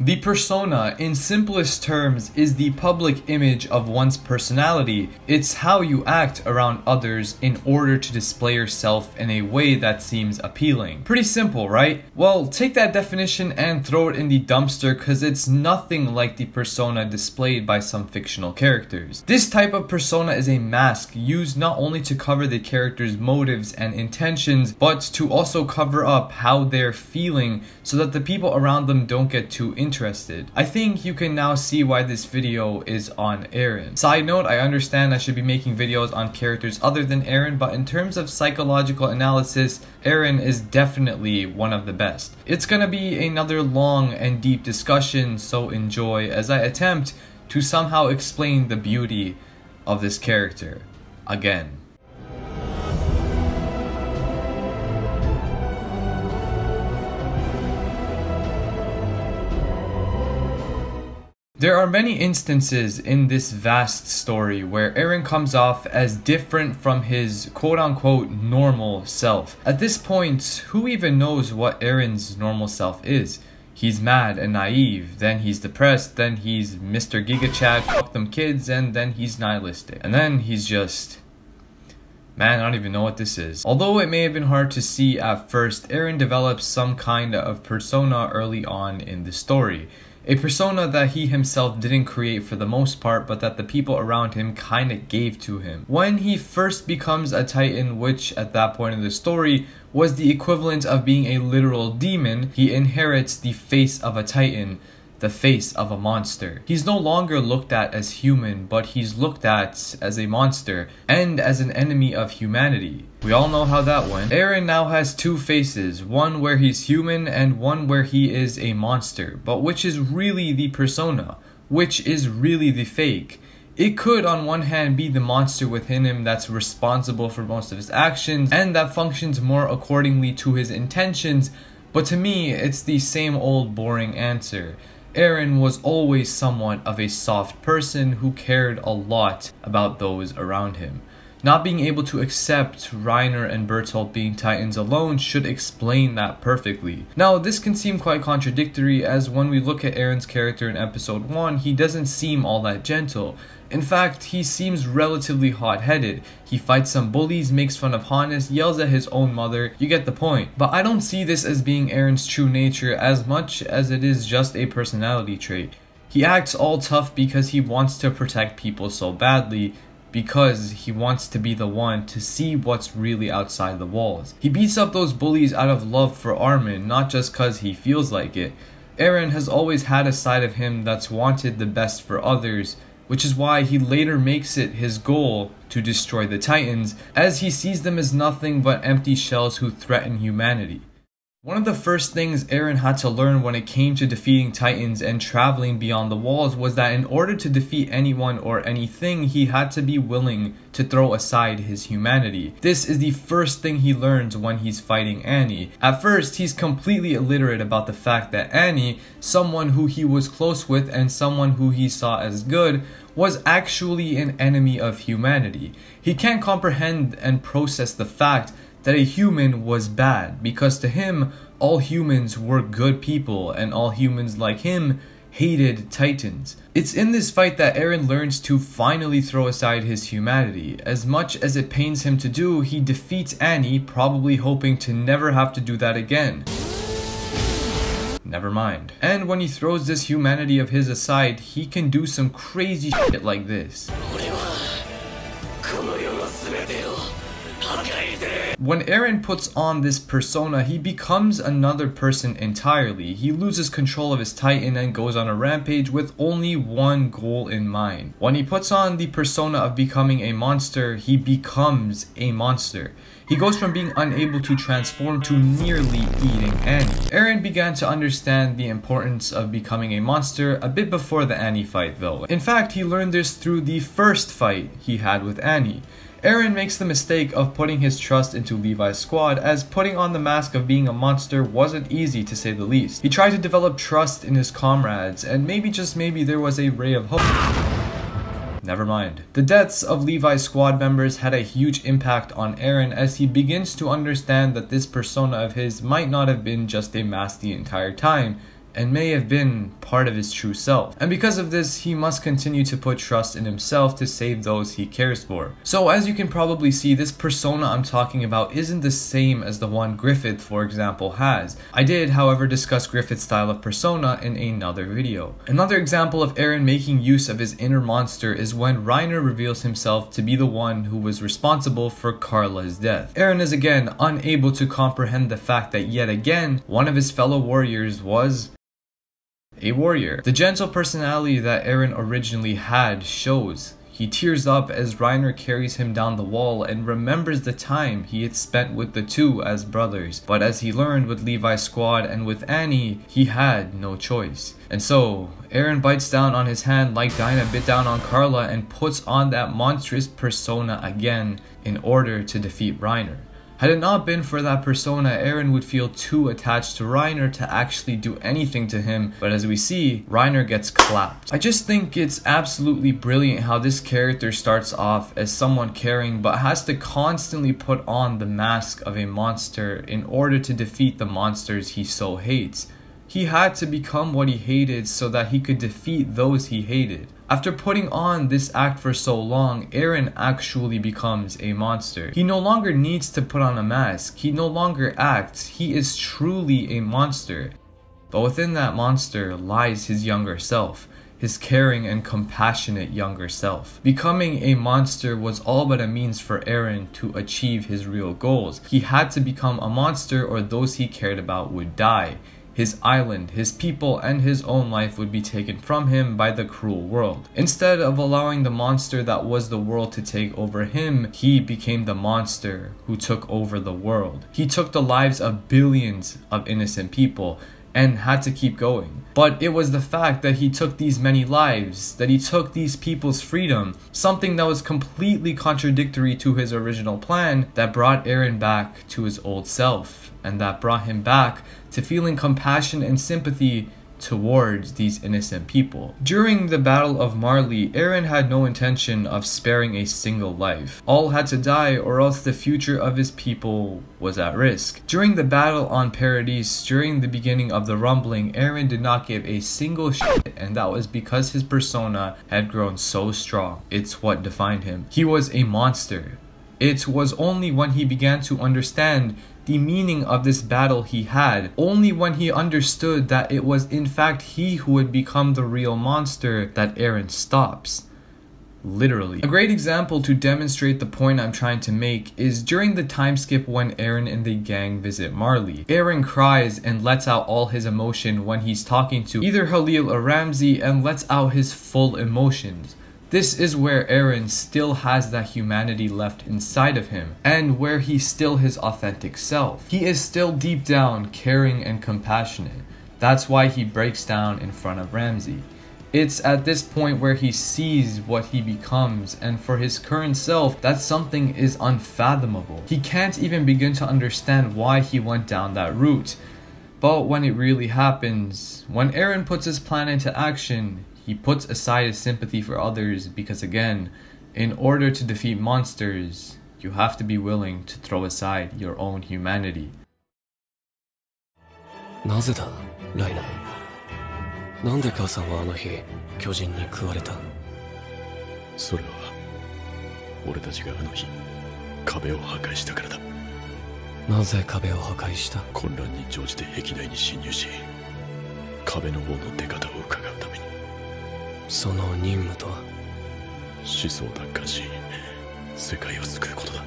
The persona, in simplest terms, is the public image of one's personality. It's how you act around others in order to display yourself in a way that seems appealing. Pretty simple, right? Well, take that definition and throw it in the dumpster, cause it's nothing like the persona displayed by some fictional characters. This type of persona is a mask used not only to cover the character's motives and intentions, but to also cover up how they're feeling so that the people around them don't get too interested. I think you can now see why this video is on Eren. Side note, I understand I should be making videos on characters other than Eren, but in terms of psychological analysis, Eren is definitely one of the best. It's gonna be another long and deep discussion, so enjoy as I attempt to somehow explain the beauty of this character again. There are many instances in this vast story where Eren comes off as different from his quote-unquote normal self. At this point, who even knows what Eren's normal self is? He's mad and naive, then he's depressed, then he's Mr. Giga Chad, fuck them kids, and then he's nihilistic. And then he's just... man, I don't even know what this is. Although it may have been hard to see at first, Eren develops some kind of persona early on in the story. A persona that he himself didn't create for the most part, but that the people around him kinda gave to him. When he first becomes a Titan, which at that point in the story was the equivalent of being a literal demon, he inherits the face of a Titan, the face of a monster. He's no longer looked at as human, but he's looked at as a monster and as an enemy of humanity. We all know how that went. Eren now has two faces, one where he's human and one where he is a monster. But which is really the persona? Which is really the fake? It could on one hand be the monster within him that's responsible for most of his actions and that functions more accordingly to his intentions, but to me it's the same old boring answer. Eren was always somewhat of a soft person who cared a lot about those around him. Not being able to accept Reiner and Bertolt being Titans alone should explain that perfectly. Now, this can seem quite contradictory, as when we look at Eren's character in episode 1, he doesn't seem all that gentle. In fact, he seems relatively hot-headed. He fights some bullies, makes fun of Hannes, yells at his own mother, you get the point. But I don't see this as being Eren's true nature as much as it is just a personality trait. He acts all tough because he wants to protect people so badly, because he wants to be the one to see what's really outside the walls. He beats up those bullies out of love for Armin, not just cause he feels like it. Eren has always had a side of him that's wanted the best for others, which is why he later makes it his goal to destroy the Titans, as he sees them as nothing but empty shells who threaten humanity. One of the first things Eren had to learn when it came to defeating Titans and traveling beyond the walls was that in order to defeat anyone or anything, he had to be willing to throw aside his humanity. This is the first thing he learns when he's fighting Annie. At first, he's completely illiterate about the fact that Annie, someone who he was close with and someone who he saw as good, was actually an enemy of humanity. He can't comprehend and process the fact that a human was bad, because to him, all humans were good people and all humans like him hated Titans. It's in this fight that Eren learns to finally throw aside his humanity. As much as it pains him to do, he defeats Annie, probably hoping to never have to do that again. Never mind. And when he throws this humanity of his aside, he can do some crazy shit like this. When Eren puts on this persona, he becomes another person entirely. He loses control of his Titan and goes on a rampage with only one goal in mind. When he puts on the persona of becoming a monster, he becomes a monster. He goes from being unable to transform to nearly eating Annie. Eren began to understand the importance of becoming a monster a bit before the Annie fight though. In fact, he learned this through the first fight he had with Annie. Eren makes the mistake of putting his trust into Levi's squad, as putting on the mask of being a monster wasn't easy to say the least. He tried to develop trust in his comrades, and maybe just maybe there was a ray of hope. Never mind. The deaths of Levi's squad members had a huge impact on Eren, as he begins to understand that this persona of his might not have been just a mask the entire time. and may have been part of his true self. And because of this, he must continue to put trust in himself to save those he cares for. So as you can probably see, this persona I'm talking about isn't the same as the one Griffith, for example, has. I did, however, discuss Griffith's style of persona in another video. Another example of Eren making use of his inner monster is when Reiner reveals himself to be the one who was responsible for Carla's death. Eren is again unable to comprehend the fact that yet again, one of his fellow warriors was a warrior. The gentle personality that Eren originally had shows. He tears up as Reiner carries him down the wall and remembers the time he had spent with the two as brothers. But as he learned with Levi's squad and with Annie, he had no choice. And so, Eren bites down on his hand like Dinah bit down on Carla and puts on that monstrous persona again in order to defeat Reiner. Had it not been for that persona, Eren would feel too attached to Reiner to actually do anything to him, but as we see, Reiner gets clapped. I just think it's absolutely brilliant how this character starts off as someone caring but has to constantly put on the mask of a monster in order to defeat the monsters he so hates. He had to become what he hated so that he could defeat those he hated. After putting on this act for so long, Eren actually becomes a monster. He no longer needs to put on a mask. He no longer acts. He is truly a monster. But within that monster lies his younger self, his caring and compassionate younger self. Becoming a monster was all but a means for Eren to achieve his real goals. He had to become a monster or those he cared about would die. His island, his people, and his own life would be taken from him by the cruel world. Instead of allowing the monster that was the world to take over him, he became the monster who took over the world. He took the lives of billions of innocent people and had to keep going. But it was the fact that he took these many lives, that he took these people's freedom, something that was completely contradictory to his original plan, that brought Eren back to his old self, and that brought him back to feeling compassion and sympathy towards these innocent people. During the Battle of Marley, Eren had no intention of sparing a single life. All had to die or else the future of his people was at risk. During the battle on Paradise, during the beginning of the rumbling, Eren did not give a single shit, and that was because his persona had grown so strong. It's what defined him. He was a monster. It was only when he began to understand the meaning of this battle he had, only when he understood that it was in fact he who would become the real monster, that Eren stops. Literally. A great example to demonstrate the point I'm trying to make is during the time skip when Eren and the gang visit Marley. Eren cries and lets out all his emotion when he's talking to either Halil or Ramsey and lets out his full emotions. This is where Eren still has that humanity left inside of him, and where he's still his authentic self. He is still deep down caring and compassionate. That's why he breaks down in front of Ramsey. It's at this point where he sees what he becomes, and for his current self, that something is unfathomable. He can't even begin to understand why he went down that route. But when it really happens, when Eren puts his plan into action, he puts aside his sympathy for others because again, in order to defeat monsters, you have to be willing to throw aside your own humanity. なぜだ、ライナー。なんで母さんはあの日、巨人に食われた？それは、俺たちがあの日、壁を破壊したからだ。なぜ壁を破壊した？混乱に乗じて壁内に侵入し、壁の方の出方を伺うために。その任務とは？始祖を奪還し、世界を救うことだ。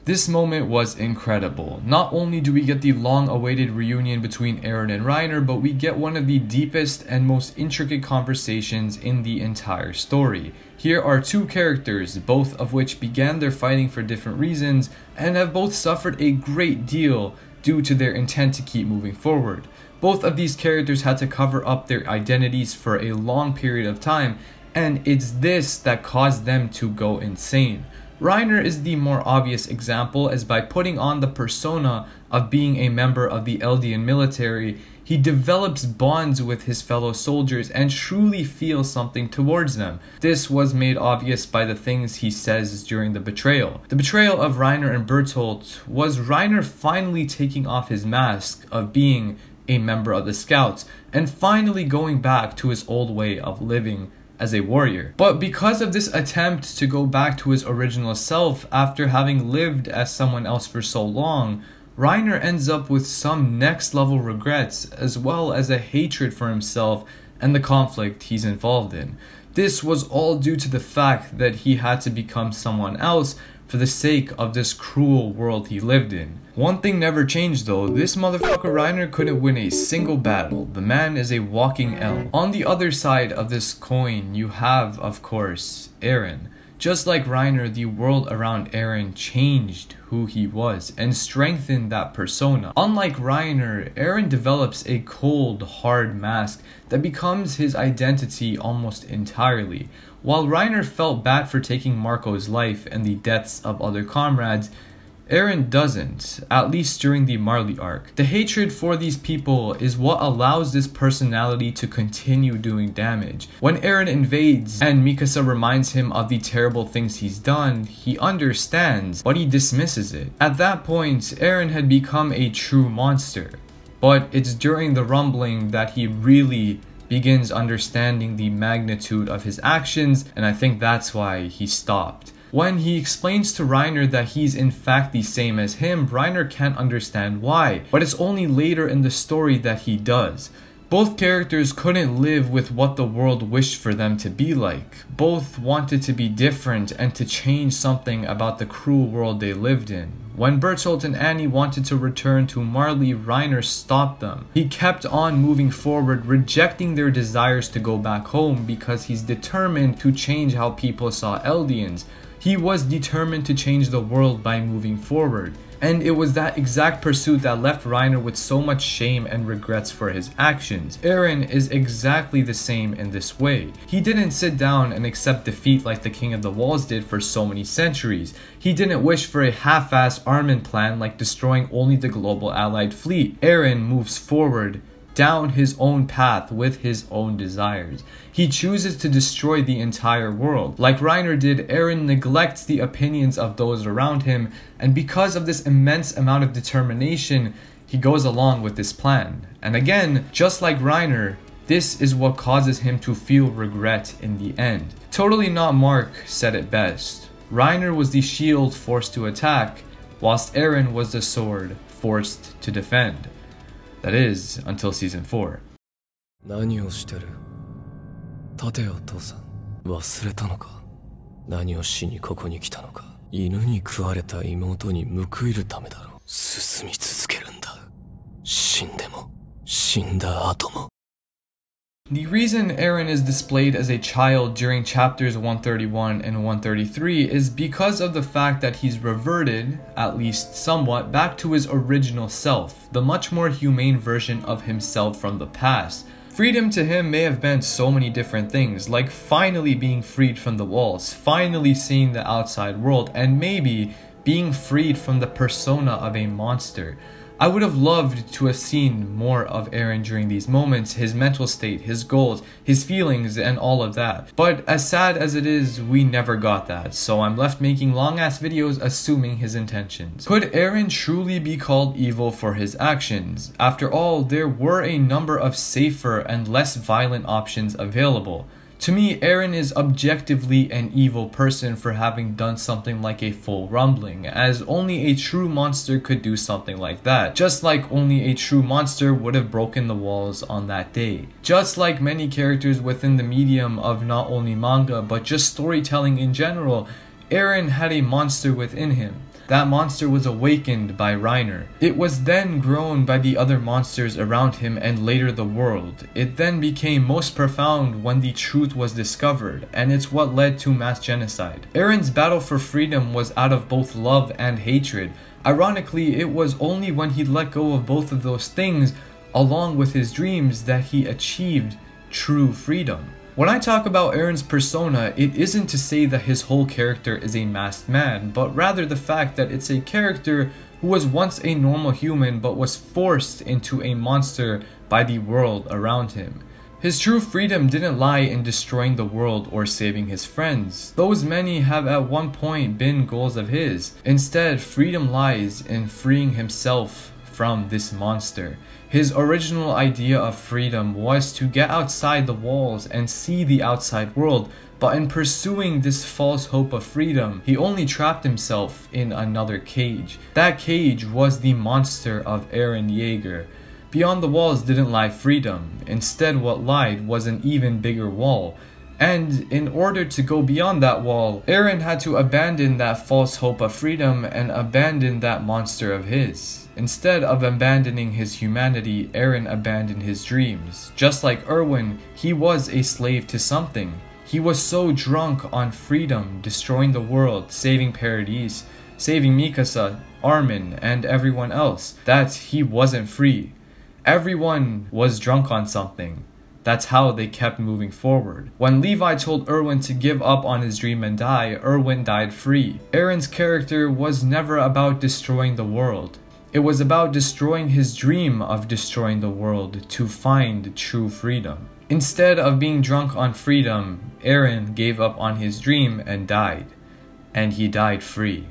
This moment was incredible. Not only do we get the long-awaited reunion between Eren and Reiner, but we get one of the deepest and most intricate conversations in the entire story. Here are two characters, both of which began their fighting for different reasons, and have both suffered a great deal due to their intent to keep moving forward. Both of these characters had to cover up their identities for a long period of time, and it's this that caused them to go insane. Reiner is the more obvious example, as by putting on the persona of being a member of the Eldian military, he develops bonds with his fellow soldiers and truly feels something towards them. This was made obvious by the things he says during the betrayal. The betrayal of Reiner and Bertolt was Reiner finally taking off his mask of being a member of the Scouts, and finally going back to his old way of living as a warrior. But because of this attempt to go back to his original self after having lived as someone else for so long, Reiner ends up with some next level regrets as well as a hatred for himself and the conflict he's involved in. This was all due to the fact that he had to become someone else for the sake of this cruel world he lived in. One thing never changed though, this motherfucker Reiner couldn't win a single battle. The man is a walking L. On the other side of this coin, you have, of course, Eren. Just like Reiner, the world around Eren changed who he was and strengthened that persona. Unlike Reiner, Eren develops a cold, hard mask that becomes his identity almost entirely. While Reiner felt bad for taking Marco's life and the deaths of other comrades, Eren doesn't, at least during the Marley arc. The hatred for these people is what allows this personality to continue doing damage. When Eren invades and Mikasa reminds him of the terrible things he's done, he understands, but he dismisses it. At that point, Eren had become a true monster. But it's during the rumbling that he really begins understanding the magnitude of his actions, and I think that's why he stopped. When he explains to Reiner that he's in fact the same as him, Reiner can't understand why, but it's only later in the story that he does. Both characters couldn't live with what the world wished for them to be like. Both wanted to be different and to change something about the cruel world they lived in. When Bertolt and Annie wanted to return to Marley, Reiner stopped them. He kept on moving forward, rejecting their desires to go back home because he's determined to change how people saw Eldians. He was determined to change the world by moving forward. And it was that exact pursuit that left Reiner with so much shame and regrets for his actions. Eren is exactly the same in this way. He didn't sit down and accept defeat like the King of the Walls did for so many centuries. He didn't wish for a half-assed armament plan like destroying only the global allied fleet. Eren moves forward down his own path with his own desires. He chooses to destroy the entire world. Like Reiner did, Eren neglects the opinions of those around him, and because of this immense amount of determination, he goes along with this plan. And again, just like Reiner, this is what causes him to feel regret in the end. Totally Not Mark said it best. Reiner was the shield forced to attack, whilst Eren was the sword forced to defend. That is, until season 4. 何をしてる？立てよ父さん。忘れたのか？何をしにここに来たのか？犬に食われた妹に報いるためだろう。進み続けるんだ。死んでも、死んだ後も。The reason Eren is displayed as a child during chapters 131 and 133 is because of the fact that he's reverted, at least somewhat, back to his original self, the much more humane version of himself from the past. Freedom to him may have meant so many different things, like finally being freed from the walls, finally seeing the outside world, and maybe being freed from the persona of a monster. I would have loved to have seen more of Eren during these moments, his mental state, his goals, his feelings, and all of that. But as sad as it is, we never got that, so I'm left making long-ass videos assuming his intentions. Could Eren truly be called evil for his actions? After all, there were a number of safer and less violent options available. To me, Eren is objectively an evil person for having done something like a full rumbling, as only a true monster could do something like that, just like only a true monster would have broken the walls on that day. Just like many characters within the medium of not only manga, but just storytelling in general, Eren had a monster within him. That monster was awakened by Reiner. It was then grown by the other monsters around him and later the world. It then became most profound when the truth was discovered, and it's what led to mass genocide. Eren's battle for freedom was out of both love and hatred. Ironically, it was only when he let go of both of those things, along with his dreams, that he achieved true freedom. When I talk about Eren's persona, it isn't to say that his whole character is a masked man, but rather the fact that it's a character who was once a normal human but was forced into a monster by the world around him. His true freedom didn't lie in destroying the world or saving his friends. Those many have at one point been goals of his. Instead, freedom lies in freeing himself from this monster. His original idea of freedom was to get outside the walls and see the outside world, but in pursuing this false hope of freedom, he only trapped himself in another cage. That cage was the monster of Eren Jaeger. Beyond the walls didn't lie freedom. Instead, what lied was an even bigger wall. And in order to go beyond that wall, Eren had to abandon that false hope of freedom and abandon that monster of his. Instead of abandoning his humanity, Eren abandoned his dreams. Just like Erwin, he was a slave to something. He was so drunk on freedom, destroying the world, saving Paradise, saving Mikasa, Armin, and everyone else, that he wasn't free. Everyone was drunk on something. That's how they kept moving forward. When Levi told Erwin to give up on his dream and die, Erwin died free. Eren's character was never about destroying the world. It was about destroying his dream of destroying the world to find true freedom. Instead of being drunk on freedom, Eren gave up on his dream and died. And he died free.